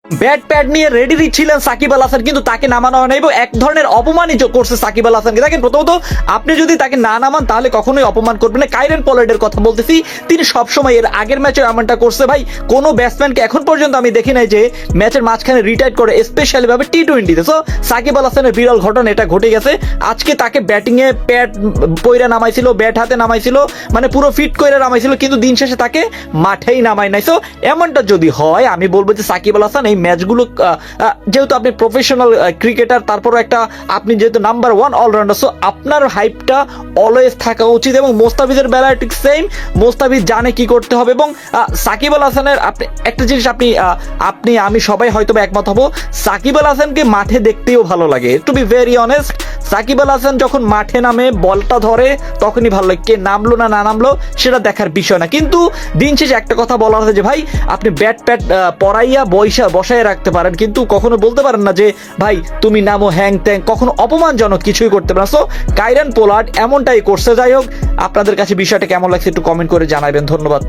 Bat pad নিয়ে ready ছিলেন সাকিব আল হাসান, কিন্তু তাকে নামানো হয় না এবং এক ধরনের অপমানই করছে সাকিব আল হাসানকে। দেখেন, প্রথমত আপনি যদি তাকে না নামান তাহলে কখনোই অপমান করবেন না। কাইরেন পলার্ডের কথা বলতেছি, তিনি সবসময় এর আগের ম্যাচে এমনটা করছে। ভাই, কোনো ব্যাটসম্যানকে এখন পর্যন্ত আমি দেখি নাই যে ম্যাচের মাঝখানে রিটায়ার করে, স্পেশালি ভাবে টি-20-তে। সো সাকিব আল হাসানের বিরল ঘটনা এটা ঘটে গেছে। আজকে তাকে ব্যাটিংয়ে প্যাড পইরা নামাইছিল, ব্যাট হাতে নামাইছিল, মানে পুরো ফিট করে নামাইছিল, কিন্তু দিন শেষে তাকে মাঠেই নামায় নাই। সো এমনটা যদি হয়, আমি বলবো যে সাকিব আল হাসান এই ম্যাচগুলো, যেহেতু আপনি প্রফেশনাল ক্রিকেটার, তারপরও একটা আপনি যেহেতু নাম্বার 1 অলরাউন্ডার, সো আপনার হাইপটা অলওয়েজ থাকা উচিত। এবং মোস্তাফিজের বেলায় ঠিক সেম, মোস্তাফিজ জানে কি করতে হবে। এবং সাকিব আল হাসানের আপনি একটা জিনিস আপনি আমি সবাই হয়তো একমত হব, সাকিব আল হাসানকে মাঠে দেখতেও ভালো লাগে। To be very honest, Shakib Al Hasan যখন মাঠে নামে, বলটা ধরে, তখনই ভালো লাগে। কে নামলো না না নামলো সেটা দেখার বিষয় না, কিন্তু দিন শেষে একটা কথা বলা হচ্ছে যে ভাই, আপনি ব্যাট প্যাট পরাইয়া বসায় রাখতে পারেন, কিন্তু কখনো বলতে পারেন না যে ভাই তুমি নামো হ্যাং ত্যাং, কখনো অপমানজনক কিছুই করতে পারেন। সো কাইরেন পোলার্ড এমনটাই করছে। যাই হোক, আপনাদের কাছে বিষয়টা কেমন লাগছে একটু কমেন্ট করে জানাবেন। ধন্যবাদ।